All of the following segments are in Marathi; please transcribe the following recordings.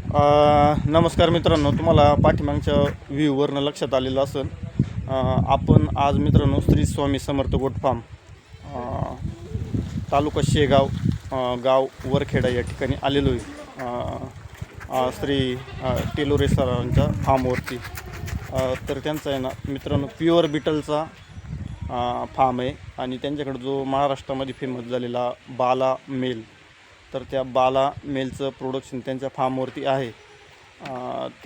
नमस्कार मित्रांनो, तुम्हाला पाठीमागच्या व्ह्यूवरनं लक्षात आलेलं असेल. आपण आज मित्रांनो श्री स्वामी समर्थ गोट फार्म, तालुका शेगाव, गाव वरखेडा या ठिकाणी आलेलो आहे. श्री टेलोरे सरांच्या फार्मवरती. तर त्यांचा आहे ना मित्रांनो प्युअर बिटलचा फार्म आहे आणि त्यांच्याकडे जो महाराष्ट्रामध्ये फेमस झालेला बाला मेल, तर त्या बाला मेलचं प्रोडक्शन त्यांच्या फार्मवरती आहे.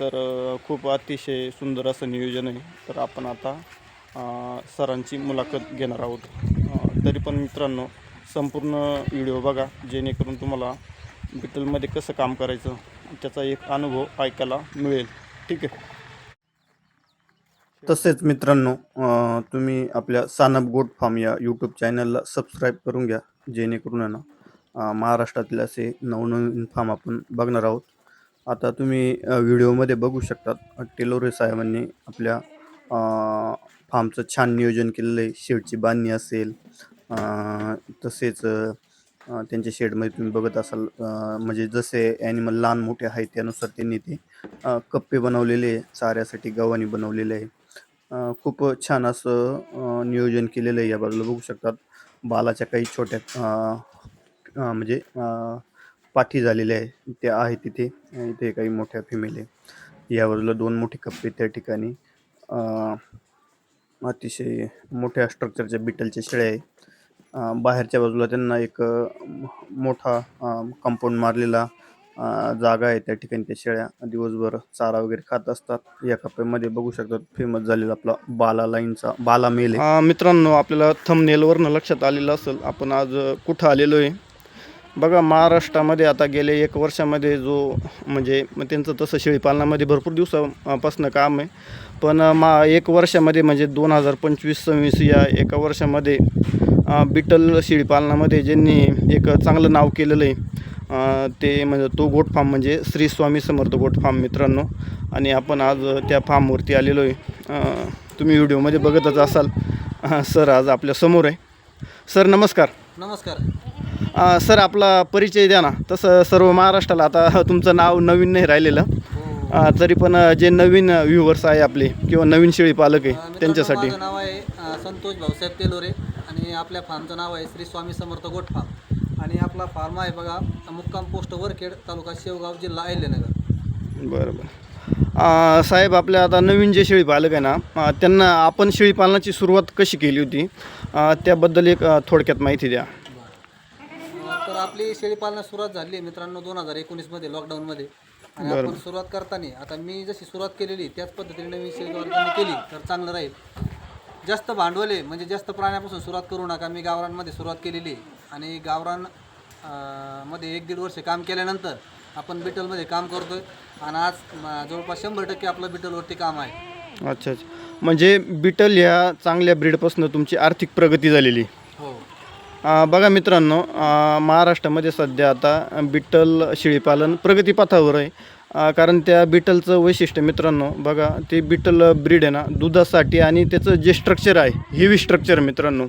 तर खूप अतिशय सुंदर असं नियोजन आहे. तर आपण आता सरांची मुलाखत घेणार आहोत. तरी पण मित्रांनो संपूर्ण व्हिडिओ बघा, जेणेकरून तुम्हाला बिटलमध्ये कसं काम करायचं त्याचा एक अनुभव ऐकायला मिळेल. ठीक आहे. तसेच मित्रांनो तुम्ही आपल्या सानप गोट फार्म या यूट्यूब चॅनलला सबस्क्राईब करून घ्या, जेणेकरून आहे ना महाराष्ट्रातील असे नवनवीन फार्म आपण बघणार आहोत. आता तुम्ही व्हिडिओमध्ये बघू शकतात टेलोरे साहेबांनी आपल्या फार्मचं छान नियोजन केलेलं आहे. शेडची बांधणी असेल, तसेच त्यांच्या शेडमध्ये तुम्ही बघत असाल म्हणजे जसे ॲनिमल लहान मोठे आहेत त्यानुसार त्यांनी ते कप्पे बनवलेले आहे, चाऱ्यासाठी गव्हाणी बनवलेले आहे. खूप छान असं नियोजन केलेलं आहे. या बाजूला बघू शकतात बालाच्या काही छोट्या म्हणजे पाठी झालेल्या आहे त्या आहे तिथे. इथे काही मोठ्या फिमेल आहे. या बाजूला दोन मोठे कप्पे त्या ठिकाणी. अतिशय मोठ्या स्ट्रक्चरच्या बिटलच्या शेळ्या आहे. बाहेरच्या बाजूला त्यांना एक मोठा कंपाऊंड मारलेला जागा आहे. त्या ठिकाणी त्या शेळ्या दिवसभर चारा वगैरे खात असतात. या कप्प्यामध्ये बघू शकतात फेमस झालेला आपला बाला लाईनचा बाला मेल आहे. मित्रांनो आपल्याला थंबनेलवरनं लक्षात आलेलं असेल आपण आज कुठं आलेलो आहे. बघा, महाराष्ट्रामध्ये आता गेले 1 वर्षामध्ये जो म्हणजे त्यांचं तसं शेळीपालनामध्ये भरपूर दिवसापासून काम आहे, पण 1 वर्षामध्ये म्हणजे 2025-26 या एका वर्षामध्ये बिटल शेळीपालनामध्ये ज्यांनी एक चांगलं नाव केलेलं आहे ते म्हणजे तो गोट फार्म म्हणजे श्री स्वामी समर्थ गोट फार्म मित्रांनो. आणि आपण आज त्या फार्मवरती आलेलो आहे. तुम्ही व्हिडिओमध्ये बघतच असाल. सर आज आपल्या समोर आहे. सर नमस्कार. नमस्कार. सर आपला परिचय द्या ना. तसं सर्व महाराष्ट्राला आता तुमचं नाव नवीन नाही राहिलेलं, तरी पण जे नवीन व्ह्यूवर्स आहे आपले किंवा नवीन शेळी पालक आहे त्यांच्यासाठी. माझं नाव आहे संतोष भाऊसाहेब टेलोरे आणि आपल्या फार्मचं नाव आहे श्री स्वामी समर्थ गोट फार्म. आणि आपला फार्म आहे बघा मुक्काम पोस्ट वरखेड, तालुका शेवगाव, जिल्हा अहिल्यानगर. बरं. साहेब आपल्या आता नवीन जे शेळी पालक आहे ना त्यांना आपण शेळी पालनाची सुरुवात कशी केली होती त्याबद्दल एक थोडक्यात माहिती द्या. तर आपली शेळीपालनास सुरुवात झाली मित्रांनो 2019 लॉकडाऊनमध्ये. आणि आपण सुरुवात करताना आता मी जशी सुरुवात केलेली त्याच पद्धतीने नवीन शेळीपालन केली तर चांगलं राहील. जास्त भांडवले म्हणजे जास्त प्राण्यापासून सुरुवात करू नका. मी गावरांमध्ये सुरुवात केलेली आणि गावरान मध्ये 1-1.5 वर्ष काम केल्यानंतर आपण बिटलमध्ये काम करतोय आणि आज जवळपास 100% आपलं बिटलवरती काम आहे. अच्छा. म्हणजे बिटल ह्या चांगल्या ब्रीडपासून तुमची आर्थिक प्रगती झालेली. हो. बघा मित्रांनो महाराष्ट्रामध्ये सध्या आता बिटल शेळीपालन प्रगतीपथावर आहे. कारण त्या बिटलचं वैशिष्ट्य मित्रांनो बघा, ते बिटल ब्रीड आहे ना दुधासाठी आणि त्याचं जे स्ट्रक्चर आहे हेवी स्ट्रक्चर मित्रांनो.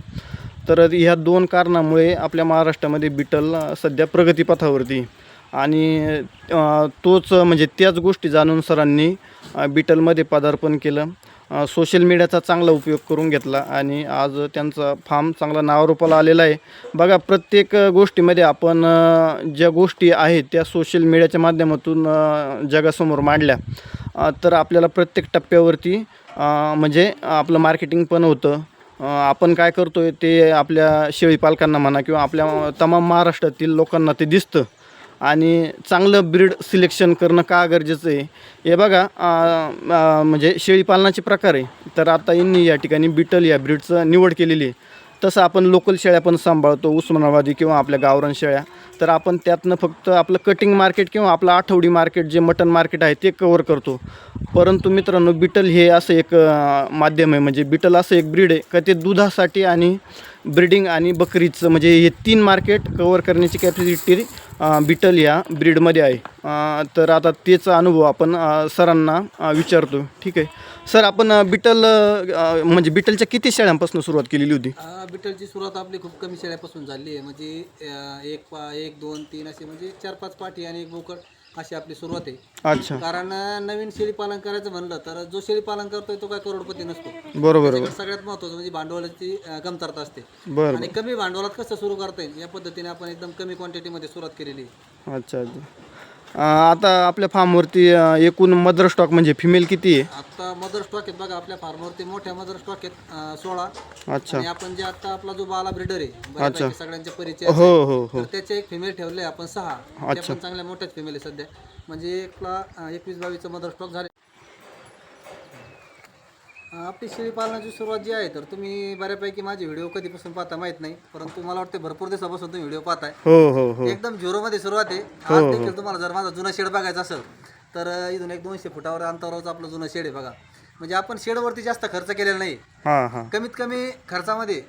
तर ह्या 2 कारणामुळे आपल्या महाराष्ट्रामध्ये बिटल सध्या प्रगतीपथावरती. आणि तोच म्हणजे त्याच गोष्टी जाणून सरांनी बिटलमध्ये पदार्पण केलं. सोशल मीडियाचा चांगला उपयोग करून घेतला आणि आज त्यांचा फार्म चांगला नावारूपाला आलेला आहे. बघा, प्रत्येक गोष्टीमध्ये आपण ज्या गोष्टी आहेत त्या सोशल मीडियाच्या माध्यमातून जगासमोर मांडल्या तर आपल्याला प्रत्येक टप्प्यावरती म्हणजे आपलं मार्केटिंग पण होतं. आपण काय करतो आहे ते आपल्या शेळीपालकांना म्हणा किंवा आपल्या तमाम महाराष्ट्रातील लोकांना ते दिसतं. आणि चांगलं ब्रीड सिलेक्शन करणं का गरजेचं आहे हे बघा. म्हणजे शेळीपालनाचे प्रकार आहे तर आता यांनी या ठिकाणी बिटल या ब्रीडचं निवड केलेली आहे. तसं आपण लोकल शेळ्या पण सांभाळतो, उस्मानाबादी किंवा आपल्या गावरान शेळ्या. तर आपण त्यातनं फक्त आपलं कटिंग मार्केट किंवा आपलं आठवडी मार्केट जे मटन मार्केट आहे ते कवर करतो. परंतु मित्रांनो बिटल हे असं एक माध्यम आहे, म्हणजे बिटल असं एक ब्रीड आहे का ते दुधासाठी आणि ब्रीडिंग आणि बकरीचं म्हणजे हे 3 मार्केट कवर करण्याची कॅपॅसिटी बिटल या ब्रीडमध्ये आहे. तर आता तेचा अनुभव आपण सरांना विचारतो. ठीक आहे सर, आपण बिटल म्हणजे बिटलच्या किती शेळ्यांपासून सुरुवात केलेली होती? बिटलची सुरुवात आपली खूप कमी शेळ्यापासून झाली आहे. म्हणजे 1, 2, 3 असे म्हणजे 4-5 पाठी आणि 1 बोकड अशी आपली सुरुवात आहे. अच्छा, कारण नवीन शेळी पालन करायचं म्हणलं तर जो शेळी पालन करतोय तो काय करोडपती नसतो. बरोबर त्याच्याकडे सगळ्यात महत्त्वाचं म्हणजे भांडवलाची कमतरता असते. बरं आणि कमी भांडवलात कसं सुरू करता येईल या पद्धतीने आपण एकदम कमी क्वांटिटीमध्ये सुरुवात केलेली आहे. अच्छा अच्छा. आता आपल्या फार्मवरती एकूण मदर स्टॉक म्हणजे फिमेल किती आहे? आता मदर स्टॉक आहेत बघा आपल्या फार्मवरती मोठ्या मदर स्टॉक आहेत 16. अच्छा, आणि आपण जे आता आपला जो बाला ब्रिडर आहे बऱ्यापैकी सगळ्यांच्या परिचय हो हो हो. तर त्याचे एक फिमेल ठेवले आपण 6. त्या पण चांगल्या मोठ्याच फिमेल आहे सध्या. म्हणजे एकला 21-22 मदर स्टॉक झाले. आपली शेळी पालनाची सुरुवात जी आहे तर तुम्ही बऱ्यापैकी माझे व्हिडिओ कधीपासून पाहता माहित नाही, परंतु मला वाटते भरपूर दिवसापासून तुम्ही व्हिडिओ पाहताय. हो हो हो. एकदम झिरोमध्ये सुरुवात आहे. आज देखील तुम्हाला जर माझा जुना शेड बघायचा असेल तर इथून एक 200 फुटावर अंतरावरच आपलं जुनं शेड आहे बघा. म्हणजे आपण शेडवरती जास्त खर्च केलेला नाही. हां हां. कमीत कमी खर्चामध्ये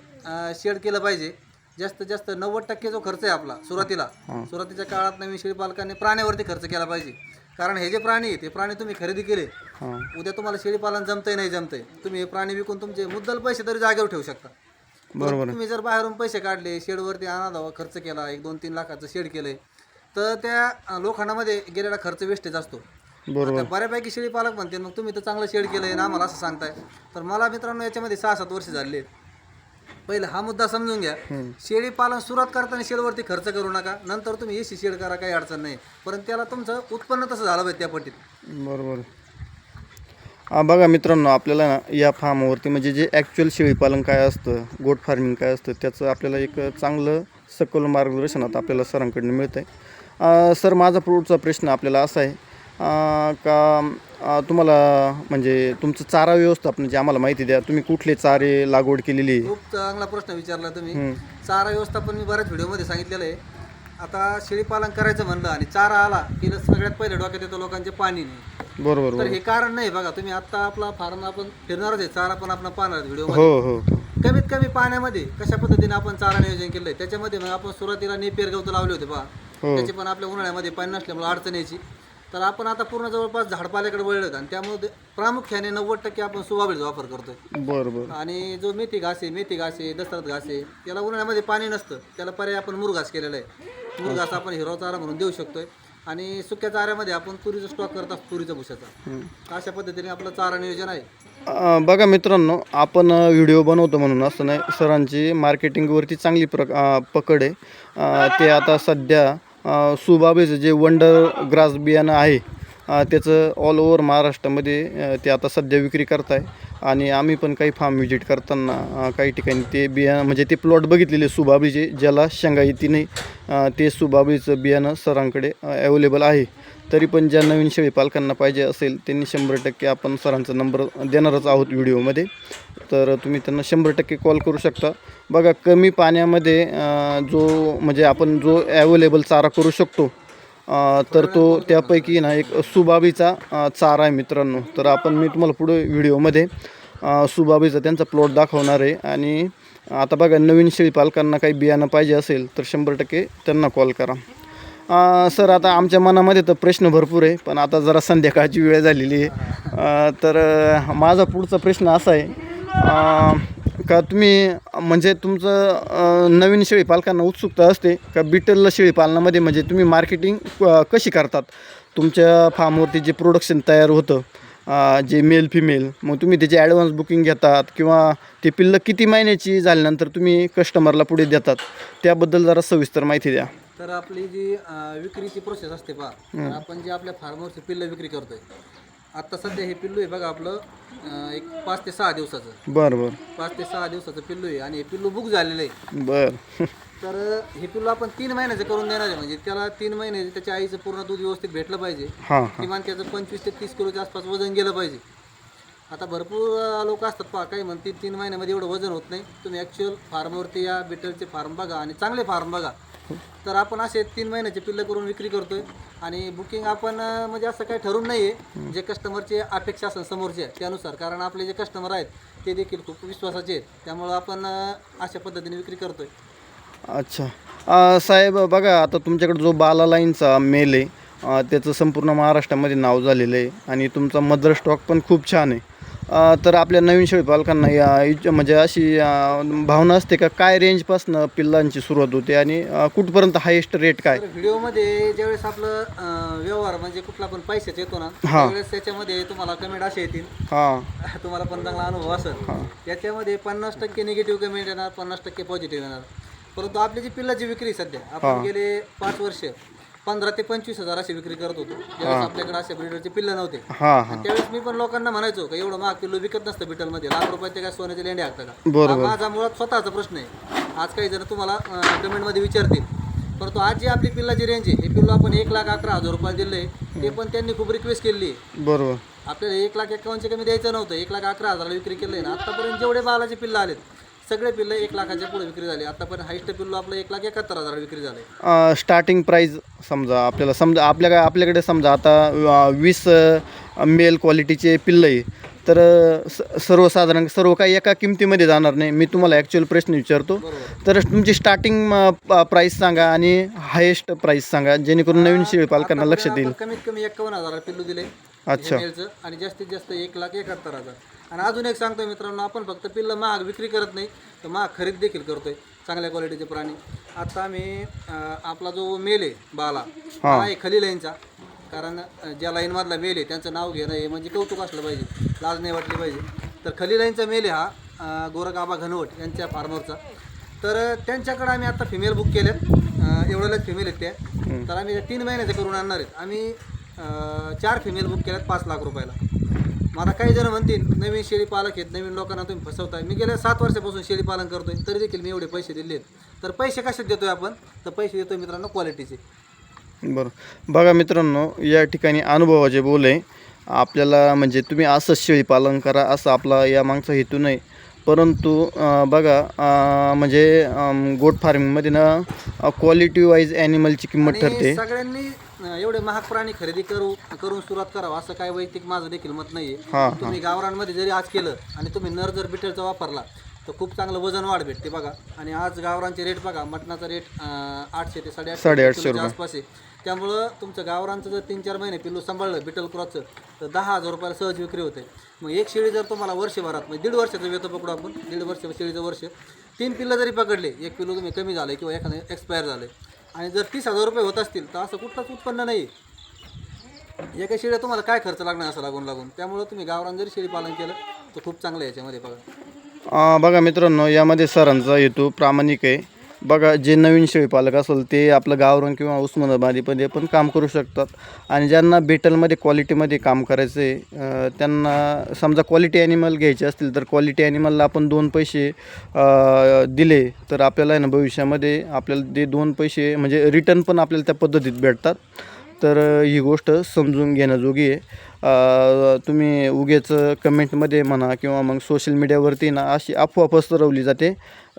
शेड केलं पाहिजे. जास्तीत जास्त 90% जो खर्च आहे आपला सुरुवातीच्या काळात नवीन शेळी पालकांनी प्राण्यावरती खर्च केला पाहिजे. कारण हे जे प्राणी आहे ते प्राणी तुम्ही खरेदी केले, हां. उद्या तुम्हाला शेळी पालन जमतंय नाही जमतंय, तुम्ही हे प्राणी विकून तुमचे मुद्दल पैसे तरी जागेवर ठेवू शकता. बरोबर. तुम्ही जर बाहेरून पैसे काढले, शेडवरती अनादावा खर्च केला, 1-2-3 लाखाचं शेड केलंय, तर त्या लोखंडामध्ये गेलेला खर्च वेस्टेज असतो. बरोबर. आता बऱ्यापैकी शेळी पालक म्हणते मग तुम्ही तर चांगलं शेड केलंय ना आम्हाला असं सांगताय. तर मला मित्रांनो याच्यामध्ये 6-7 वर्ष झाले. पहिलं हा मुद्दा समजून घ्या. शेळी पालन सुरुवात करताना शेडवरती खर्च करू नका. नंतर तुम्ही एसी शेड करा, काही अडचण नाही, परंतु त्याला तुमचं उत्पन्न तसं झालं पाहिजे त्या पट्टीत. बरोबर. बघा मित्रांनो, आपल्याला ना या फार्मवरती म्हणजे जे ॲक्च्युअल शेळीपालन काय असतं, गोट फार्मिंग काय असतं, त्याचं आपल्याला एक चांगलं सखोल मार्गदर्शन आता आपल्याला सरांकडून मिळतं आहे. सर, माझा पुढचा प्रश्न आपल्याला असा आहे का तुम्हाला म्हणजे तुमचं चारा व्यवस्थापन जे आम्हाला माहिती द्या. तुम्ही कुठले चारे लागवड केलेली आहे? खूप चांगला प्रश्न विचारला तुम्ही. चारा व्यवस्थापन मी बऱ्याच व्हिडिओमध्ये सांगितलेलं आहे. आता शेळी पालन करायचं म्हणलं आणि चारा आला की सगळ्यात पहिले डोक्यात येतं लोकांचे पाणी नाही. बरोबर. तर हे कारण नाही बघा. तुम्ही आता आपला फार्म आपण फिरणारच आहे, चारा पण आपण पाहणार व्हिडिओ. हो हो. कमीत कमी पाण्यामध्ये कशा पद्धतीने आपण चारा नियोजन केलंय त्याच्यामध्ये मग आपण सुरुवातीला नेपियर गवत लावले होते पहा. त्याची पण आपल्या उन्हाळ्यामध्ये पाणी नसल्यामुळे अडचण यायची. तर आपण आता पूर्ण जवळपास झाडपाल्याकडे वळलो आणि त्यामुळे प्रामुख्याने 90% आपण सुवाबळीचा वापर करतोय. बरोबर. आणि जो मेथी घास आहे, दशरथ घास आहे, त्याला उन्हाळ्यामध्ये पाणी नसतं, त्याला पर्याय आपण मुरघास केलेला आहे. मुरघास आपण हिरवा चारा म्हणून देऊ शकतोय. आणि सुक्या चाऱ्यामध्ये आपण तुरीचा स्टॉक करत असतो, तुरीचा भुशाचा. अशा पद्धतीने आपलं चारा नियोजन आहे. बघा मित्रांनो, आपण व्हिडिओ बनवतो म्हणून असं नाही, सरांची मार्केटिंगवरती चांगली पकड आहे. ते आता सध्या सुबाबेचं जे वंडर ग्रास बियाणं आहे त्याचं ऑल ओव्हर महाराष्ट्रामध्ये ते आता सध्या विक्री करताय. आणि आम्ही पण काही फार्म व्हिजिट करताना काही ठिकाणी ते बियाणं म्हणजे ते प्लॉट बघितलेले सुबाबरीचे, ज्याला शेंगा येती नाही, ते सुबाबरीचं बियाणं सरांकडे अवेलेबल आहे. तरी पण ज्या नवीन शेळी पालकांना पाहिजे असेल त्यांनी 100% आपण सरांचा नंबर देणारच आहोत व्हिडिओमध्ये, तर तुम्ही त्यांना 100% कॉल करू शकता. बघा, कमी पाण्यामध्ये जो म्हणजे आपण जो ॲवेलेबल चारा करू शकतो तर तो त्यापैकी ना एक सुबाबीचा चारा आहे मित्रांनो. तर मी तुम्हाला पुढे व्हिडिओमध्ये सुबाबीचा त्यांचा प्लॉट दाखवणार आहे. आणि आता बघा, नवीन शेळी पालकांना काही बियाणं पाहिजे असेल तर 100% त्यांना कॉल करा. सर, आता आमच्या मनामध्ये तर प्रश्न भरपूर आहे, पण आता जरा संध्याकाळची वेळ झालेली आहे. तर माझा पुढचा प्रश्न असा आहे का तुम्ही म्हणजे तुमचं नवीन शेळी पालकांना उत्सुकता असते का बिटल शेळी पालनामध्ये, म्हणजे तुम्ही मार्केटिंग कशी करतात तुमच्या फार्मवरती जे प्रोडक्शन तयार होतं, जे मेल फिमेल, मग तुम्ही त्याची ॲडव्हान्स बुकिंग घेतात किंवा ते पिल्लं किती महिन्याची झाल्यानंतर तुम्ही कस्टमरला पुढे देतात, त्याबद्दल जरा सविस्तर माहिती द्या. तर आपली जी विक्रीची प्रोसेस असते पहा, तर आपण जे आपल्या फार्मवरची पिल्लं विक्री करतोय, आता सध्या हे पिल्लू आहे बघा आपलं एक 5 ते 6 दिवसाचं. बरं. 5 ते 6 दिवसाचं पिल्लू आहे आणि हे पिल्लू बुक झालेलं आहे. बरं. तर हे पिल्लू आपण 3 महिन्याचं करून देणार आहे. म्हणजे त्याला 3 महिने त्याच्या आईचं पूर्ण दूध व्यवस्थित भेटलं पाहिजे. हां. किमान त्याचं 25 ते 30 किलोच्या आसपास वजन गेलं पाहिजे. आता भरपूर लोक असतात पहा, काही म्हणतील 3 महिन्यामध्ये एवढं वजन होत नाही. तुम्ही ॲक्च्युअल फार्मवरती या, बिटलचे फार्म बघा आणि चांगले फार्म बघा. तर आपण असे 3 महिन्याचे पिल्लं करून विक्री करतोय. आणि बुकिंग आपण म्हणजे असं काही ठरवून नाही आहे, जे कस्टमरची अपेक्षा असेल समोरचे त्यानुसार. कारण आपले जे कस्टमर आहेत ते देखील खूप विश्वासाचे आहेत, त्यामुळं आपण अशा पद्धतीने विक्री करतोय. अच्छा साहेब, बघा आता तुमच्याकडे जो बाला लाईनचा मेल आहे त्याचं संपूर्ण महाराष्ट्रामध्ये नाव झालेलं आहे आणि तुमचा मदर स्टॉक पण खूप छान आहे. तर आपल्या नवीन शेळीपालकांना म्हणजे अशी भावना असते का काय रेंजपासून पिल्लांची सुरुवात होते आणि कुठपर्यंत हायेस्ट रेट काय? तर व्हिडिओमध्ये ज्यावेळेस आपलं व्यवहार म्हणजे कुठला पण पैशाचा येतो ना त्यावेळेस त्याच्यामध्ये तुम्हाला कमेंट असे येतील, हां तुम्हाला पण चांगला अनुभव असेल, याच्यामध्ये 50% निगेटिव्ह कमेंट येणार, 50% पॉझिटिव्ह येणार. परंतु आपली जी पिल्लाची विक्री सध्या आपण गेले 5 वर्ष 15 ते 25 हजार अशी विक्री करत होतो. ज्यावेळेस आपल्याकडे अशा ब्रीडरचे पिल्लं नव्हते. आणि त्यावेळेस मी पण लोकांना म्हणायचो का एवढं महाग पिल्लू विकत नसतं बिटलमध्ये, लाख रुपयाचे काय सोन्याचे लेंडे हाकता का? हा माझा मुळात स्वतःचा प्रश्न आहे. आज काही जण तुम्हाला कमेंटमध्ये विचारतील, परंतु आज जी आपली पिल्लाची रेंज आहे, हे पिल्लू आपण 1,11,000 रुपये दिले, ते पण त्यांनी खूप रिक्वेस्ट केली आहे. बरोबर. आपल्याला 1,51,000 कमी द्यायचं नव्हतं, 1,11,000 विक्री केलं ना. आतापर्यंत जेवढे बालाचे पिल्लं आलेत सगळे पिल्लं 1 लाखाच्या पुढे विक्री झाली. आतापर्यंत हायस्ट पिल्लू आपलं 1,71,000 विक्री झाले. स्टार्टिंग प्राईज समजा आपल्याकडे समजा आता 20 मेल क्वालिटीचे पिल्लं आहे, तर सर्वसाधारण सर्व काही एका किमतीमध्ये जाणार नाही. मी तुम्हाला ॲक्च्युअल प्रश्न विचारतो, तर तुमची स्टार्टिंग प्राईस सांगा आणि हायेस्ट प्राईस सांगा, जेणेकरून नवीन शेळीपालकांना लक्षात येईल. कमीत कमी 51,000 पिल्लू दिले अच्छा. आणि जास्तीत जास्त 1,71,000. आणि अजून एक सांगतोय मित्रांनो, आपण फक्त पिल्लं महाग विक्री करत नाही तर महाग खरेदी देखील करतोय चांगल्या क्वालिटीचे प्राणी. आता आम्ही आपला जो मेल आहे बाला हा आहे खली लाईनचा, कारण ज्या लाईनमधला मेल आहे त्यांचं नाव घेणं हे म्हणजे कौतुक असलं पाहिजे, लाज नाही वाटली पाहिजे. तर खली लाईनचा मेल आहे हा गोरखआबा घनवट यांच्या फार्मरचा. तर त्यांच्याकडे आम्ही आता फिमेल बुक केल्यात, एवढ्यालाच फिमेल आहेत त्या. तर आम्ही 3 महिन्याचे करून आणणार आहेत. आम्ही 4 फिमेल बुक केल्यात 5 लाख रुपयाला. मला काही जण म्हणतील नवीन शेळी पालक आहेत, नवीन लोकांना तुम्ही फसवताय. मी गेल्या 7 वर्षापासून शेळी पालन करतोय, तरी देखील मी एवढे पैसे दिले आहेत. तर पैसे कशात देतोय आपण? तर पैसे देतोय मित्रांनो क्वालिटीचे. बरं. बघा मित्रांनो, या ठिकाणी अनुभवाचे बोल आहे. आपल्याला म्हणजे तुम्ही असंच शेळीपालन करा असं आपला या मागचा हेतू नाही. परंतु बघा म्हणजे गोट फार्मिंगमध्ये ना क्वालिटी वाईज ॲनिमलची किंमत ठरते. सगळ्यांनी एवढे महाग प्राणी खरेदी करून सुरुवात करावं असं काय वैयक्तिक माझं देखील मत नाही आहे. तुम्ही गावरांमध्ये जरी आज केलं आणि तुम्ही नर जर बिटलचा वापरला तर खूप चांगलं वजन वाढ भेटते बघा. आणि आज गावरांचे रेट बघा, मटणाचा रेट 800 ते 850 रुपये आसपास आहे. त्यामुळं तुमचं गावरांचं जर 3-4 महिने पिल्लू सांभाळलं बिटल क्रॉसचं तर 10,000 रुपयाला सहज विक्री होते. मग एक शेळी जर तुम्हाला वर्षभरात म्हणजे 1.5 वर्षाचं वेतो पकडू आपण, 1.5 वर्ष शेळीचं वर्ष, 3 पिल्लं जरी पकडले, एक पिल्लू तुम्ही कमी झालं किंवा एखादं एक्सपायर झालं आणि जर 30,000 रुपये होत असतील तर असं कुठलंच उत्पन्न नाही. एका शेळीला तुम्हाला काय खर्च लागणार असं लागून. त्यामुळं तुम्ही गावरान जरी शेळी पालन केलं तर खूप चांगलं आहे याच्यामध्ये बघा. बघा मित्रांनो, यामध्ये सरांचा हेतू प्रामाणिक आहे. बघा, जे नवीन शेळीपालक असेल ते आपलं गावरान किंवा उस्मानाबादीमध्ये पण काम करू शकतात. आणि ज्यांना बेटलमध्ये क्वालिटीमध्ये काम करायचं आहे, त्यांना समजा क्वालिटी ॲनिमल घ्यायचे असतील तर क्वालिटी ॲनिमलला आपण 2 पैसे दिले तर आपल्याला आहे ना भविष्यामध्ये आपल्याला ते 2 पैसे म्हणजे रिटर्न पण आपल्याला त्या पद्धतीत भेटतात. तर ही गोष्ट समजून घेण्याजोगी आहे. तुम्ही उगेच कमेंटमध्ये म्हणा किंवा मग सोशल मीडियावरती ना अशी अफवा पसरवली जाते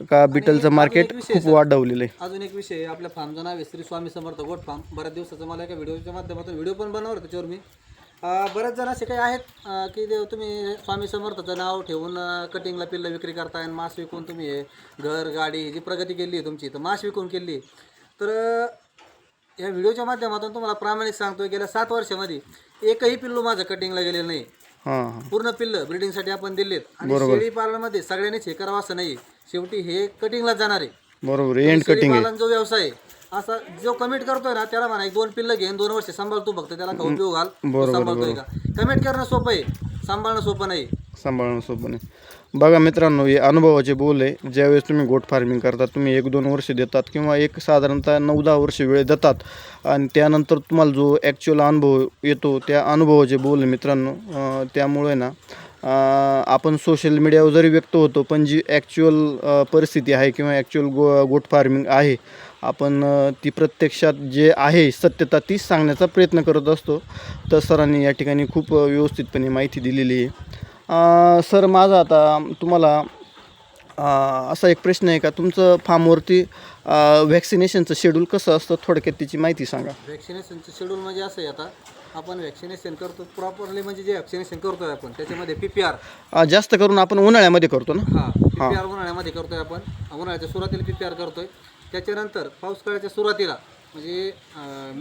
का बिटलचं मार्केट खूप वाढवलेलं आहे. अजून एक विषय, आपल्या फार्मचं नाव आहे श्री स्वामी समर्थ गोट फार्म. बऱ्याच दिवसाचं मला एका व्हिडिओच्या माध्यमातून व्हिडिओ पण बनवला त्याच्यावर मी. बरेच जण असे काही आहेत की तुम्ही स्वामी समर्थचं नाव ठेवून कटिंगला पिल्लं विक्री करताय आणि मास विकून तुम्ही घर गाडी जी प्रगती केली आहे तुमची तर मास विकून केली आहे. तर या व्हिडिओच्या माध्यमातून तुम्हाला प्रामाणिक सांगतोय, गेल्या 7 वर्षामध्ये एकही पिल्लू माझं कटिंगला गेलेलं नाही. पूर्ण पिल्लं ब्रिडिंगसाठी आपण दिलेत. आणि शेळी पालनामध्ये सगळ्यांनीच हे करावं असं नाही, शेवटी हे कटिंगला जाणार आहे. बरोबर, एंड कटिंग आहे. पालन जो व्यवसाय आहे असा जो कमेंट करतोय ना त्याला म्हणा 2 पिल्लं घेऊन 2 वर्ष सांभाळ, तू फक्त त्याला खाऊन पिऊ घाल, सांभाळतोय का? कमेंट करणं सोपं आहे, सांभाळणं सोपं नाही. बघा मित्रांनो, हे अनुभवाचे बोल आहे. ज्यावेळेस तुम्ही गोट फार्मिंग करतात तुम्ही 1-2 वर्ष देतात किंवा एक साधारणतः 9-10 वर्ष वेळ देतात आणि त्यानंतर तुम्हाला जो ॲक्च्युअल अनुभव येतो त्या अनुभवाचे बोल आहे मित्रांनो. त्यामुळे ना आपण सोशल मीडियावर जरी व्यक्त होतो पण जी ॲक्च्युअल परिस्थिती आहे किंवा ॲक्च्युअल गोट फार्मिंग आहे आपण ती प्रत्यक्षात जे आहे सत्यता तीच सांगण्याचा प्रयत्न करत असतो. तर सरांनी या ठिकाणी खूप व्यवस्थितपणे माहिती दिलेली आहे. सर, माझा आता तुम्हाला असा एक प्रश्न आहे का तुमचं फार्मवरती व्हॅक्सिनेशनचं शेड्यूल कसं असतं, थोडक्यात त्याची माहिती सांगा. व्हॅक्सिनेशनचं शेड्यूल म्हणजे असं आहे, आता आपण व्हॅक्सिनेशन करतो प्रॉपरली, म्हणजे जे व्हॅक्सिनेशन करतोय आपण त्याच्यामध्ये PPR जास्त करून आपण उन्हाळ्यामध्ये करतो ना. PPR उन्हाळ्यामध्ये करतोय आपण. उन्हाळ्याच्या सुरुवातीला PPR करतोय. त्याच्यानंतर पावसाळ्याच्या सुरुवातीला म्हणजे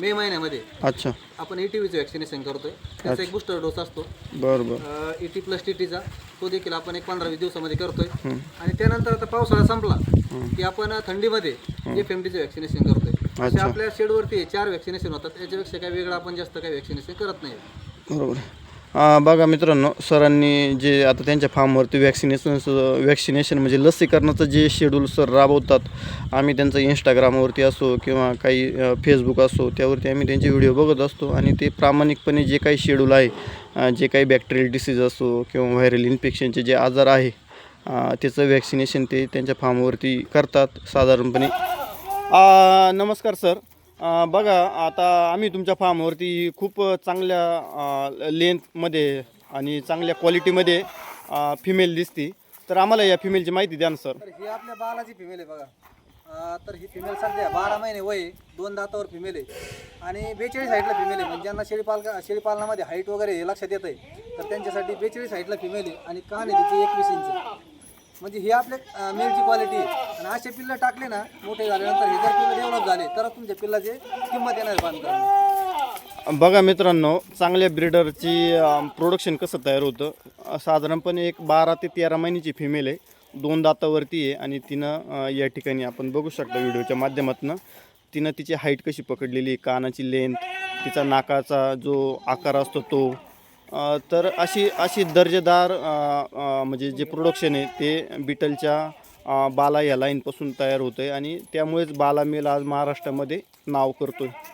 मे महिन्यामध्ये अच्छा. आपण ETVचं वॅक्सिनेशन करतोय. त्याचा एक बुस्टर डोस असतो बरं बरं. ET+TTचा, तो देखील आपण एक 15-20 दिवसामध्ये करतोय. आणि त्यानंतर आता पावसाळा संपला की आपण थंडीमध्ये FMDचं वॅक्सिनेशन करतोय. असे आपल्या शेडवरती 4 वॅक्सिनेशन होतात. याच्यापेक्षा काही वेगळं आपण जास्त काही वॅक्सिनेशन करत नाही. बरोबर. बघा मित्रांनो, सरांनी जे आता त्यांच्या फार्मवरती वॅक्सिनेशन म्हणजे लसीकरणाचं जे शेड्यूल सर राबवतात, आम्ही त्यांचं इंस्टाग्रामवरती असो किंवा काही फेसबुक असो, त्यावरती आम्ही त्यांचे व्हिडिओ बघत असतो आणि ते प्रामाणिकपणे जे काही शेड्यूल आहे, जे काही बॅक्टेरियल डिसीज असो किंवा व्हायरल इन्फेक्शनचे जे आजार आहे, त्याचं वॅक्सिनेशन ते त्यांच्या फार्मवरती करतात साधारणपणे. नमस्कार सर. बघा, आता आम्ही तुमच्या फार्मवरती खूप चांगल्या लेंथमध्ये आणि चांगल्या क्वालिटीमध्ये फिमेल दिसती, तर आम्हाला या फिमेलची माहिती द्या ना सर. तर ही आपल्या बालाची फिमेल आहे बघा. तर ही फिमेल सध्या 12 महिने वय आहे, 2 दातावर फिमेल आहे आणि 42 हाईटला फिमेल आहे. म्हणजे ज्यांना शेळीपालनामध्ये हाईट वगैरे हे लक्षात येत आहे, तर त्यांच्यासाठी 42 हाईटला फिमेल आहे आणि कान आहे तिची 21 इंच. म्हणजे ही आपल्या मेलची क्वालिटी आहे. आणि असे पिल्लं टाकले ना, मोठे झाल्यानंतर हे जर पिल्लं डेव्हलप झाले तर तुमच्या पिल्लाची किंमत येणार बांधकाम. बघा मित्रांनो, चांगल्या ब्रीडरची प्रोडक्शन कसं तयार होतं. साधारणपणे एक 12 ते 13 महिन्याची फिमेल आहे, 2 दातावरती आहे आणि तिनं या ठिकाणी आपण बघू शकता व्हिडिओच्या माध्यमातून तिनं तिची हाईट कशी पकडलेली आहे, कानाची लेंथ, तिचा नाकाचा जो आकार असतो तो. तर अशी दर्जेदार म्हणजे जे प्रोडक्शन आहे ते बिटलच्या बाला या लाईनपासून तयार होतं आहे आणि त्यामुळेच बाला मेल आज महाराष्ट्रामध्ये नाव करतो आहे.